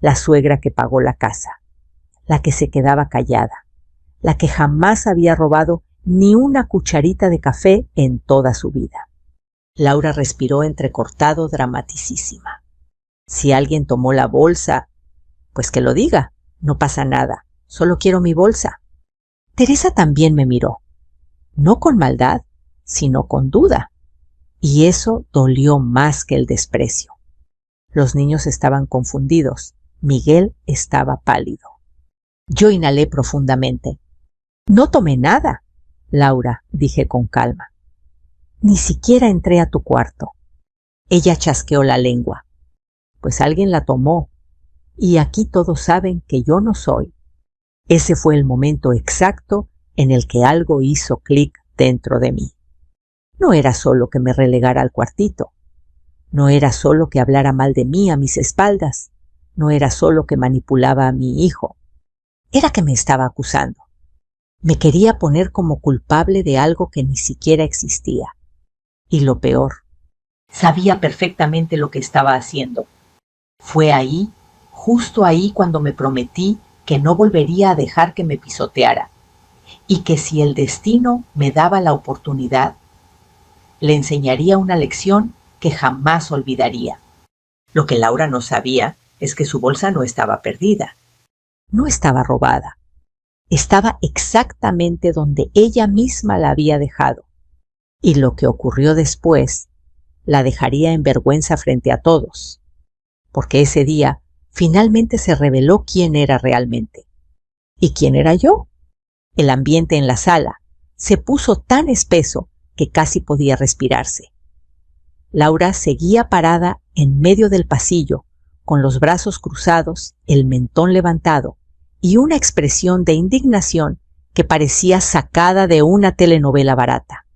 la suegra que pagó la casa, la que se quedaba callada, la que jamás había robado ni una cucharita de café en toda su vida. Laura respiró entrecortado, dramaticísima. Si alguien tomó la bolsa, pues que lo diga, no pasa nada, solo quiero mi bolsa. Teresa también me miró, no con maldad, sino con duda, y eso dolió más que el desprecio. Los niños estaban confundidos. Miguel estaba pálido. Yo inhalé profundamente. No tomé nada, Laura, dije con calma. Ni siquiera entré a tu cuarto. Ella chasqueó la lengua. Pues alguien la tomó, y aquí todos saben que yo no soy. Ese fue el momento exacto en el que algo hizo clic dentro de mí. No era solo que me relegara al cuartito. No era solo que hablara mal de mí a mis espaldas. no era solo que manipulaba a mi hijo, era que me estaba acusando. Me quería poner como culpable de algo que ni siquiera existía. Y lo peor, sabía perfectamente lo que estaba haciendo. Fue ahí, justo ahí, cuando me prometí que no volvería a dejar que me pisoteara y que si el destino me daba la oportunidad, le enseñaría una lección que jamás olvidaría. Lo que Laura no sabía es que su bolsa no estaba perdida. no estaba robada. Estaba exactamente donde ella misma la había dejado. Y lo que ocurrió después la dejaría en vergüenza frente a todos, porque ese día finalmente se reveló quién era realmente. ¿Y quién era yo? El ambiente en la sala se puso tan espeso que casi podía respirarse. Laura seguía parada en medio del pasillo, con los brazos cruzados, el mentón levantado y una expresión de indignación que parecía sacada de una telenovela barata.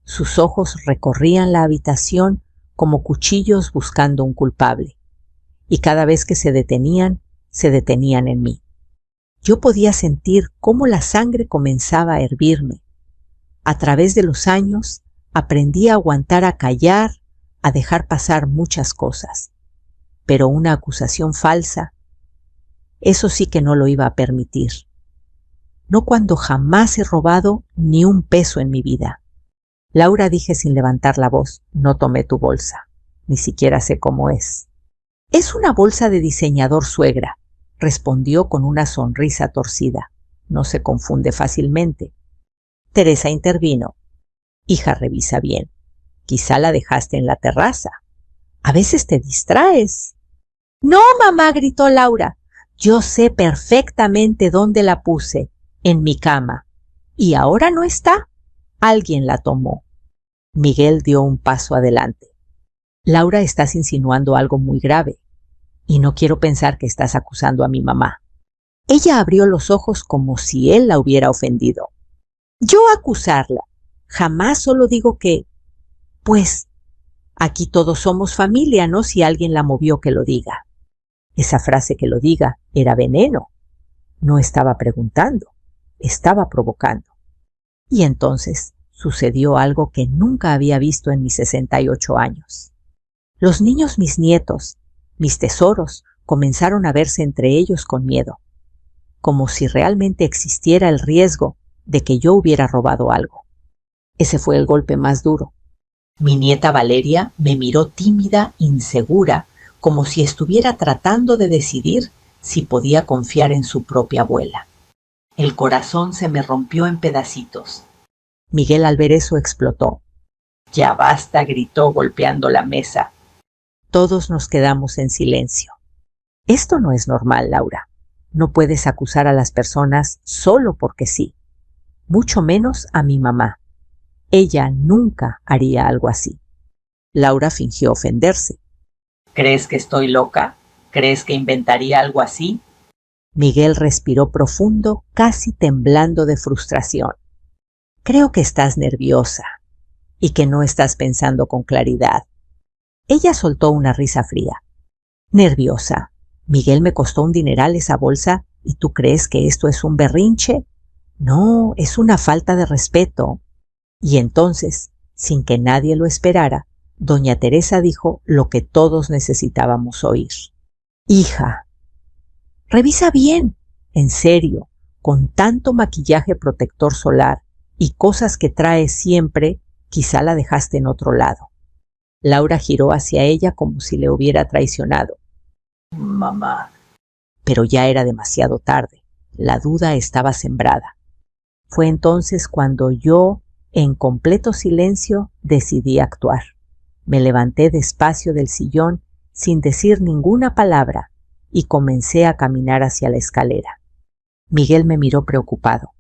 Sus ojos recorrían la habitación como cuchillos buscando un culpable, y cada vez que se detenían en mí. Yo podía sentir cómo la sangre comenzaba a hervirme. A través de los años aprendí a aguantar, a callar, a dejar pasar muchas cosas. Pero una acusación falsa, eso sí que no lo iba a permitir. No cuando jamás he robado ni un peso en mi vida. Laura, dije sin levantar la voz, no tomé tu bolsa. Ni siquiera sé cómo es. Es una bolsa de diseñador, suegra, respondió con una sonrisa torcida. No se confunde fácilmente. Teresa intervino. Hija, revisa bien. Quizá la dejaste en la terraza. A veces te distraes. No, mamá, gritó Laura. Yo sé perfectamente dónde la puse, en mi cama. Y ahora no está. Alguien la tomó. Miguel dio un paso adelante. Laura, estás insinuando algo muy grave. Y no quiero pensar que estás acusando a mi mamá. Ella abrió los ojos como si él la hubiera ofendido. Yo acusarla. Jamás, solo digo que... Pues, aquí todos somos familia, ¿no? Si alguien la movió, que lo diga. Esa frase, que lo diga, era veneno. No estaba preguntando, estaba provocando. Y entonces sucedió algo que nunca había visto en mis 68 años. Los niños, mis nietos, mis tesoros, comenzaron a verse entre ellos con miedo, como si realmente existiera el riesgo de que yo hubiera robado algo. Ese fue el golpe más duro. Mi nieta Valeria me miró tímida, insegura, como si estuviera tratando de decidir si podía confiar en su propia abuela. El corazón se me rompió en pedacitos. Miguel, al ver eso, explotó. Ya basta, gritó golpeando la mesa. Todos nos quedamos en silencio. Esto no es normal, Laura. No puedes acusar a las personas solo porque sí. Mucho menos a mi mamá. Ella nunca haría algo así. Laura fingió ofenderse. ¿Crees que estoy loca? ¿Crees que inventaría algo así? Miguel respiró profundo, casi temblando de frustración. Creo que estás nerviosa y que no estás pensando con claridad. Ella soltó una risa fría. ¿Nerviosa? Miguel, me costó un dineral esa bolsa y ¿tú crees que esto es un berrinche? No, es una falta de respeto. Y entonces, sin que nadie lo esperara, doña Teresa dijo lo que todos necesitábamos oír. Hija, revisa bien, en serio, con tanto maquillaje protector solar y cosas que traes siempre, quizá la dejaste en otro lado. Laura giró hacia ella como si le hubiera traicionado. Mamá. Pero ya era demasiado tarde. La duda estaba sembrada. Fue entonces cuando yo, en completo silencio, decidí actuar. Me levanté despacio del sillón sin decir ninguna palabra y comencé a caminar hacia la escalera. Miguel me miró preocupado.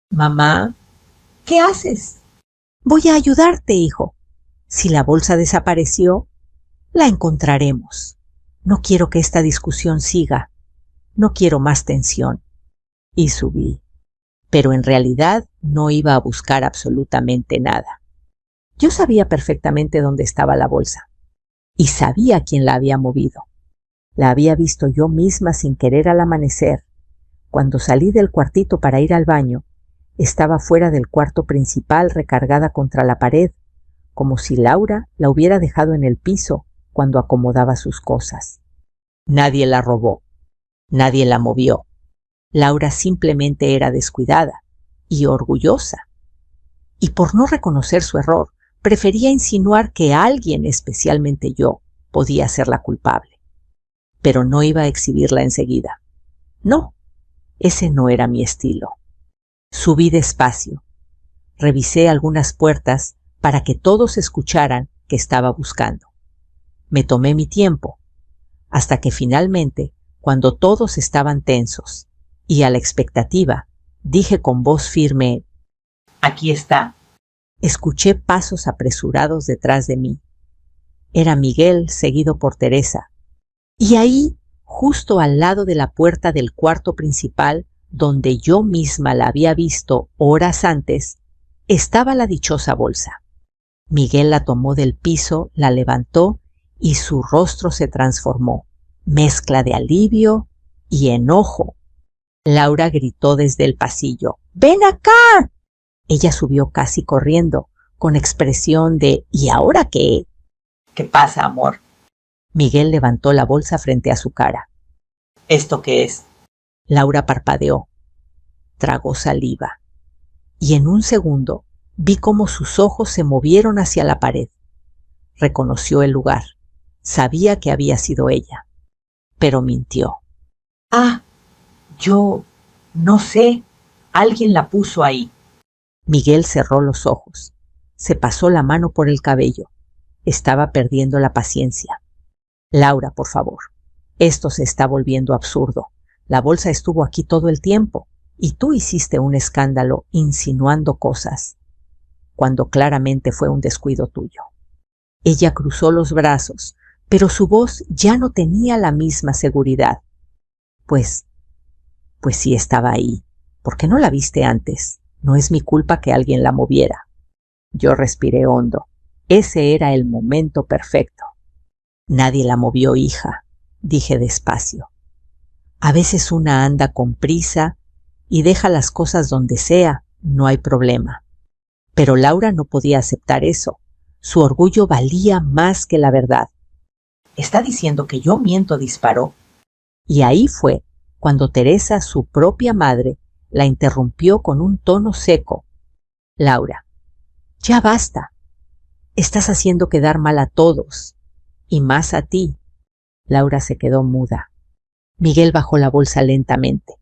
Mamá, ¿qué haces? Voy a ayudarte, hijo. Si la bolsa desapareció, la encontraremos. No quiero que esta discusión siga. No quiero más tensión. Y subí. Pero en realidad no iba a buscar absolutamente nada. Yo sabía perfectamente dónde estaba la bolsa y sabía quién la había movido. La había visto yo misma sin querer al amanecer. Cuando salí del cuartito para ir al baño, estaba fuera del cuarto principal recargada contra la pared, como si Laura la hubiera dejado en el piso cuando acomodaba sus cosas. Nadie la robó, nadie la movió. Laura simplemente era descuidada y orgullosa. Y por no reconocer su error, prefería insinuar que alguien, especialmente yo, podía ser la culpable. Pero no iba a exhibirla enseguida. No, ese no era mi estilo. Subí despacio. Revisé algunas puertas para que todos escucharan que estaba buscando. Me tomé mi tiempo, hasta que finalmente, cuando todos estaban tensos y a la expectativa, dije con voz firme: «Aquí está». Escuché pasos apresurados detrás de mí. Era Miguel, seguido por Teresa. Y ahí, justo al lado de la puerta del cuarto principal, donde yo misma la había visto horas antes, estaba la dichosa bolsa. Miguel la tomó del piso, la levantó y su rostro se transformó, mezcla de alivio y enojo. Laura gritó desde el pasillo: «¡Ven acá!». Ella subió casi corriendo, con expresión de «¿Y ahora qué?». «¿Qué pasa, amor?». Miguel levantó la bolsa frente a su cara. «¿Esto qué es?». Laura parpadeó, tragó saliva, y en un segundo vi cómo sus ojos se movieron hacia la pared. Reconoció el lugar. Sabía que había sido ella, pero mintió. «Ah, yo no sé. Alguien la puso ahí». Miguel cerró los ojos. Se pasó la mano por el cabello. Estaba perdiendo la paciencia. «Laura, por favor. Esto se está volviendo absurdo. La bolsa estuvo aquí todo el tiempo y tú hiciste un escándalo insinuando cosas, cuando claramente fue un descuido tuyo». Ella cruzó los brazos, pero su voz ya no tenía la misma seguridad. Pues sí estaba ahí. ¿Por qué no la viste antes? No es mi culpa que alguien la moviera. Yo respiré hondo. Ese era el momento perfecto. «Nadie la movió, hija», dije despacio. A veces una anda con prisa y deja las cosas donde sea, no hay problema. Pero Laura no podía aceptar eso. Su orgullo valía más que la verdad. «¿Está diciendo que yo miento?», disparó. Y ahí fue cuando Teresa, su propia madre, la interrumpió con un tono seco. «Laura, ya basta. Estás haciendo quedar mal a todos, y más a ti». Laura se quedó muda. Miguel bajó la bolsa lentamente.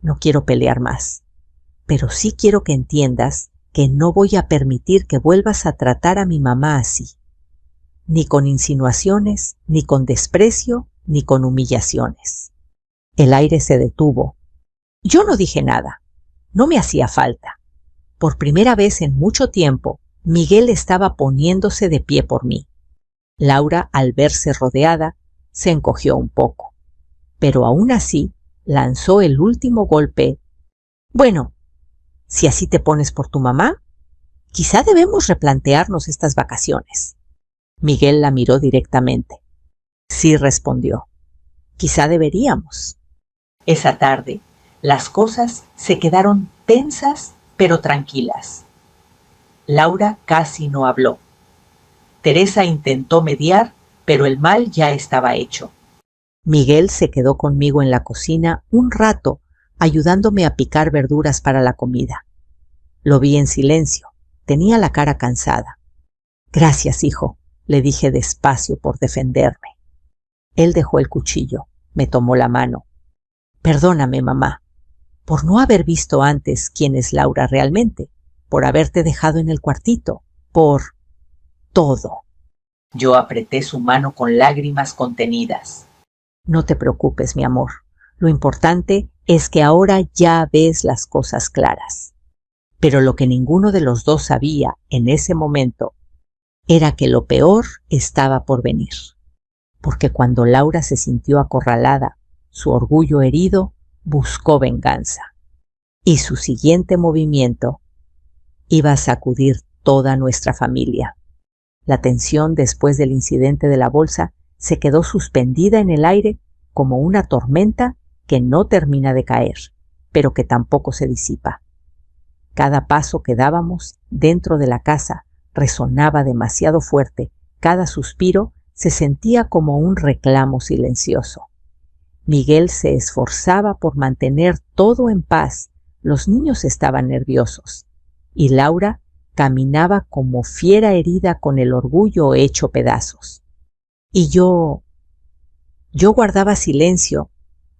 «No quiero pelear más, pero sí quiero que entiendas que no voy a permitir que vuelvas a tratar a mi mamá así. Ni con insinuaciones, ni con desprecio, ni con humillaciones». El aire se detuvo. Yo no dije nada. No me hacía falta. Por primera vez en mucho tiempo, Miguel estaba poniéndose de pie por mí. Laura, al verse rodeada, se encogió un poco, pero aún así lanzó el último golpe. «Bueno, si así te pones por tu mamá, quizá debemos replantearnos estas vacaciones». Miguel la miró directamente. «Sí», respondió. «Quizá deberíamos». Esa tarde, las cosas se quedaron tensas pero tranquilas. Laura casi no habló. Teresa intentó mediar, pero el mal ya estaba hecho. Miguel se quedó conmigo en la cocina un rato, ayudándome a picar verduras para la comida. Lo vi en silencio. Tenía la cara cansada. «Gracias, hijo», le dije despacio por defenderme. Él dejó el cuchillo, me tomó la mano. «Perdóname, mamá, por no haber visto antes quién es Laura realmente, por haberte dejado en el cuartito, por todo». Yo apreté su mano con lágrimas contenidas. «No te preocupes, mi amor. Lo importante es que ahora ya ves las cosas claras». Pero lo que ninguno de los dos sabía en ese momento era que lo peor estaba por venir. Porque cuando Laura se sintió acorralada, su orgullo herido buscó venganza. Y su siguiente movimiento iba a sacudir toda nuestra familia. La tensión después del incidente de la bolsa se quedó suspendida en el aire como una tormenta que no termina de caer, pero que tampoco se disipa. Cada paso que dábamos dentro de la casa resonaba demasiado fuerte, cada suspiro se sentía como un reclamo silencioso. Miguel se esforzaba por mantener todo en paz, los niños estaban nerviosos, y Laura caminaba como fiera herida con el orgullo hecho pedazos. Y yo guardaba silencio,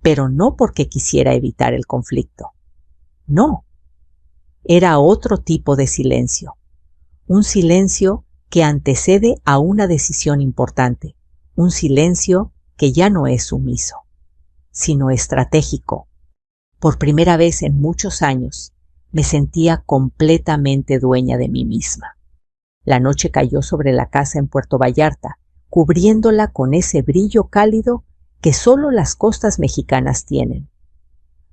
pero no porque quisiera evitar el conflicto. No, era otro tipo de silencio, un silencio que antecede a una decisión importante, un silencio que ya no es sumiso, sino estratégico. Por primera vez en muchos años me sentía completamente dueña de mí misma. La noche cayó sobre la casa en Puerto Vallarta, cubriéndola con ese brillo cálido que solo las costas mexicanas tienen.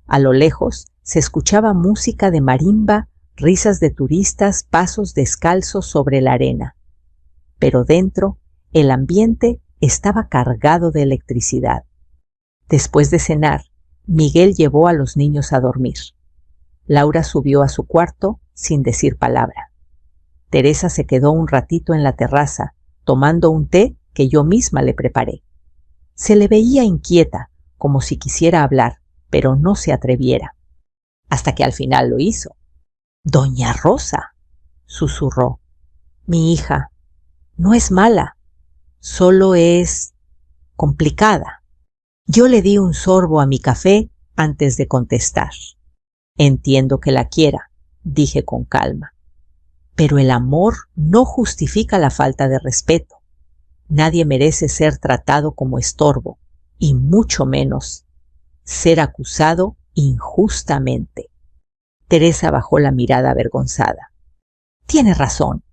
A lo lejos se escuchaba música de marimba, risas de turistas, pasos descalzos sobre la arena. Pero dentro, el ambiente estaba cargado de electricidad. Después de cenar, Miguel llevó a los niños a dormir. Laura subió a su cuarto sin decir palabra. Teresa se quedó un ratito en la terraza, tomando un té que yo misma le preparé. Se le veía inquieta, como si quisiera hablar, pero no se atreviera. Hasta que al final lo hizo. «Doña Rosa», susurró, «mi hija no es mala, solo es complicada». Yo le di un sorbo a mi café antes de contestar. «Entiendo que la quiera», dije con calma. «Pero el amor no justifica la falta de respeto. Nadie merece ser tratado como estorbo, y mucho menos ser acusado injustamente». Teresa bajó la mirada avergonzada. «Tiene razón».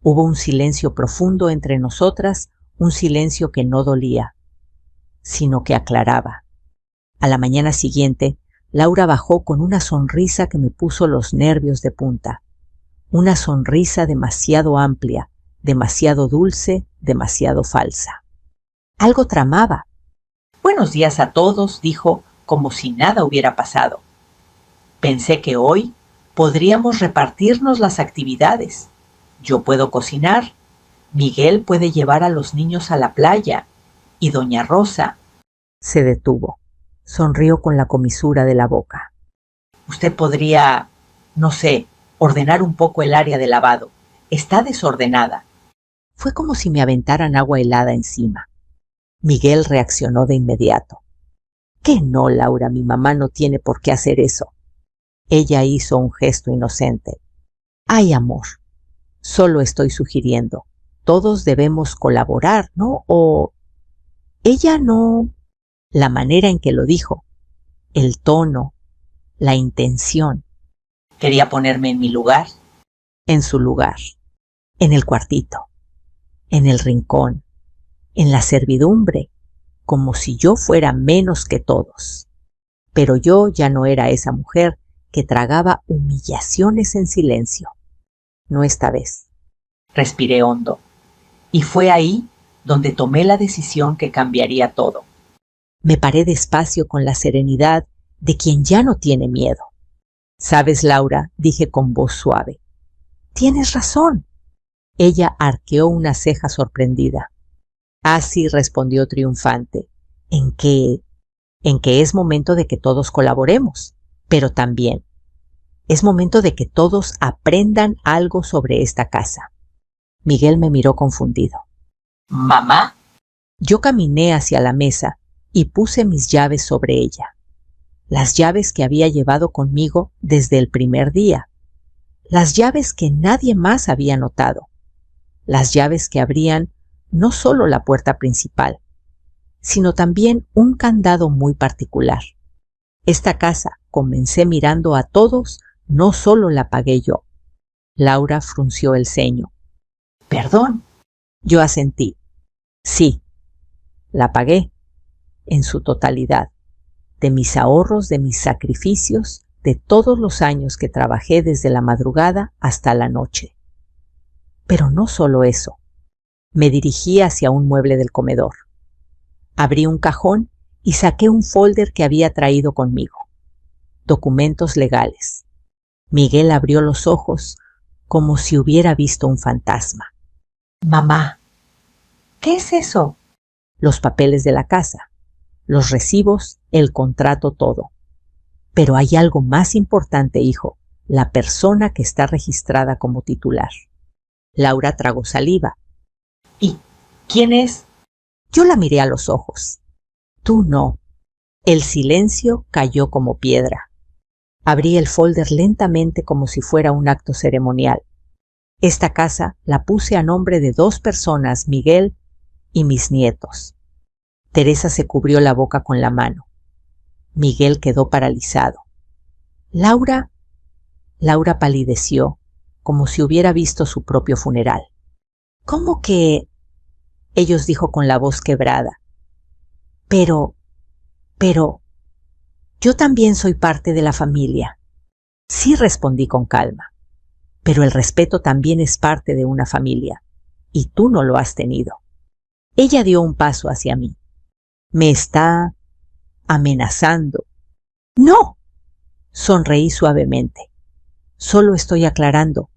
Hubo un silencio profundo entre nosotras, un silencio que no dolía, sino que aclaraba. A la mañana siguiente, Laura bajó con una sonrisa que me puso los nervios de punta. Una sonrisa demasiado amplia, demasiado dulce, demasiado falsa. Algo tramaba. «Buenos días a todos», dijo, como si nada hubiera pasado. «Pensé que hoy podríamos repartirnos las actividades. Yo puedo cocinar, Miguel puede llevar a los niños a la playa, y doña Rosa». Se detuvo. Sonrió con la comisura de la boca. «Usted podría, no sé, ordenar un poco el área de lavado. Está desordenada». Fue como si me aventaran agua helada encima. Miguel reaccionó de inmediato. «¿Qué no, Laura? Mi mamá no tiene por qué hacer eso». Ella hizo un gesto inocente. «Ay, amor, solo estoy sugiriendo. Todos debemos colaborar, ¿no? O ella no». La manera en que lo dijo, el tono, la intención. «¿Quería ponerme en mi lugar?» En su lugar, en el cuartito, en el rincón, en la servidumbre, como si yo fuera menos que todos. Pero yo ya no era esa mujer que tragaba humillaciones en silencio. No esta vez. Respiré hondo. Y fue ahí donde tomé la decisión que cambiaría todo. Me paré despacio con la serenidad de quien ya no tiene miedo. «Sabes, Laura», dije con voz suave, «tienes razón». Ella arqueó una ceja sorprendida. «Así», respondió triunfante, en que es momento de que todos colaboremos, pero también es momento de que todos aprendan algo sobre esta casa». Miguel me miró confundido. «¿Mamá?» Yo caminé hacia la mesa y puse mis llaves sobre ella. Las llaves que había llevado conmigo desde el primer día. Las llaves que nadie más había notado. Las llaves que abrían no solo la puerta principal, sino también un candado muy particular. Esta casa, comencé mirando a todos, no solo la pagué yo. Laura frunció el ceño. «¿Perdón?» Yo asentí. Sí, la pagué, en su totalidad, de mis ahorros, de mis sacrificios, de todos los años que trabajé desde la madrugada hasta la noche. Pero no solo eso. Me dirigí hacia un mueble del comedor. Abrí un cajón y saqué un folder que había traído conmigo. Documentos legales. Miguel abrió los ojos como si hubiera visto un fantasma. Mamá, ¿qué es eso? Los papeles de la casa, los recibos, el contrato, todo. Pero hay algo más importante, hijo, la persona que está registrada como titular. Laura tragó saliva. ¿Y quién es? Yo la miré a los ojos. Tú no. El silencio cayó como piedra. Abrí el folder lentamente como si fuera un acto ceremonial. Esta casa la puse a nombre de 2 personas, Miguel y mis nietos. Teresa se cubrió la boca con la mano. Miguel quedó paralizado. Laura palideció, como si hubiera visto su propio funeral. ¿Cómo que? Ellos dijo con la voz quebrada. Pero, yo también soy parte de la familia. Sí, respondí con calma, pero el respeto también es parte de una familia, y tú no lo has tenido. Ella dio un paso hacia mí. Me está amenazando. ¡No! Sonreí suavemente. Solo estoy aclarando.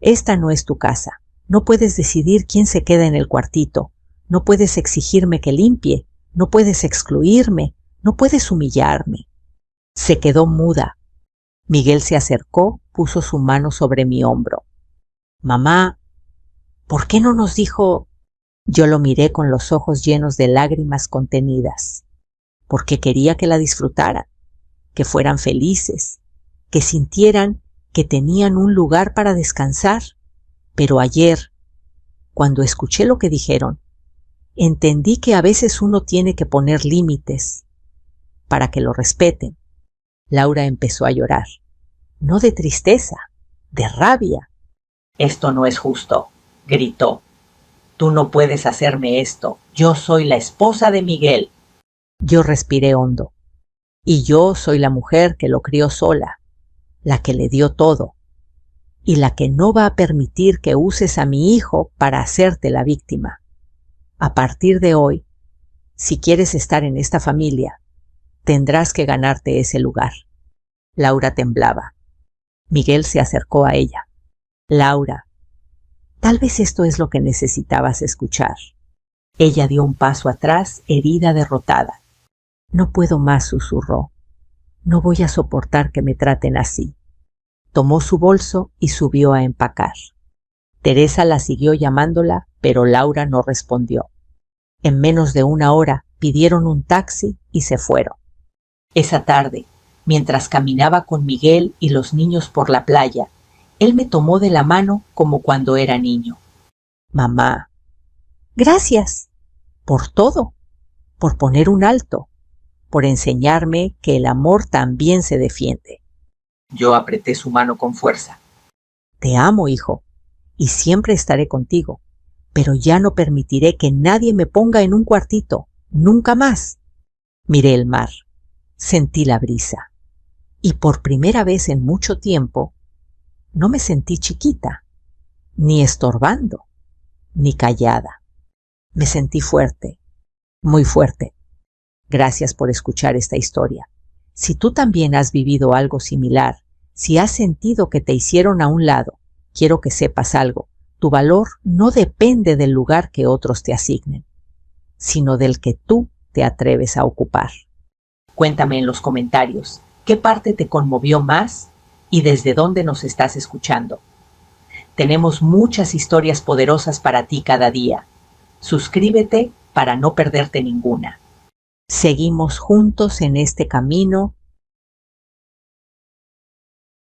Esta no es tu casa. No puedes decidir quién se queda en el cuartito. No puedes exigirme que limpie. No puedes excluirme. No puedes humillarme. Se quedó muda. Miguel se acercó, puso su mano sobre mi hombro. Mamá, ¿por qué no nos dijo? Yo lo miré con los ojos llenos de lágrimas contenidas. Porque quería que la disfrutaran, que fueran felices, que sintieran que tenían un lugar para descansar. Pero ayer, cuando escuché lo que dijeron, entendí que a veces uno tiene que poner límites para que lo respeten. Laura empezó a llorar, no de tristeza, de rabia. Esto no es justo, gritó. Tú no puedes hacerme esto. Yo soy la esposa de Miguel. Yo respiré hondo. Y yo soy la mujer que lo crió sola, la que le dio todo, y la que no va a permitir que uses a mi hijo para hacerte la víctima. A partir de hoy, si quieres estar en esta familia, tendrás que ganarte ese lugar. Laura temblaba. Miguel se acercó a ella. Laura, tal vez esto es lo que necesitabas escuchar. Ella dio un paso atrás, herida, derrotada. No puedo más, susurró. No voy a soportar que me traten así. Tomó su bolso y subió a empacar. Teresa la siguió llamándola, pero Laura no respondió. En menos de 1 hora pidieron un taxi y se fueron. Esa tarde, mientras caminaba con Miguel y los niños por la playa, él me tomó de la mano como cuando era niño. Mamá, gracias por todo, por poner un alto, por enseñarme que el amor también se defiende. Yo apreté su mano con fuerza. Te amo, hijo, y siempre estaré contigo, pero ya no permitiré que nadie me ponga en un cuartito, nunca más. Miré el mar, sentí la brisa, y por primera vez en mucho tiempo no me sentí chiquita, ni estorbando, ni callada. Me sentí fuerte, muy fuerte. Gracias por escuchar esta historia. Si tú también has vivido algo similar, si has sentido que te hicieron a un lado, quiero que sepas algo. Tu valor no depende del lugar que otros te asignen, sino del que tú te atreves a ocupar. Cuéntame en los comentarios qué parte te conmovió más y desde dónde nos estás escuchando. Tenemos muchas historias poderosas para ti cada día. Suscríbete para no perderte ninguna. Seguimos juntos en este camino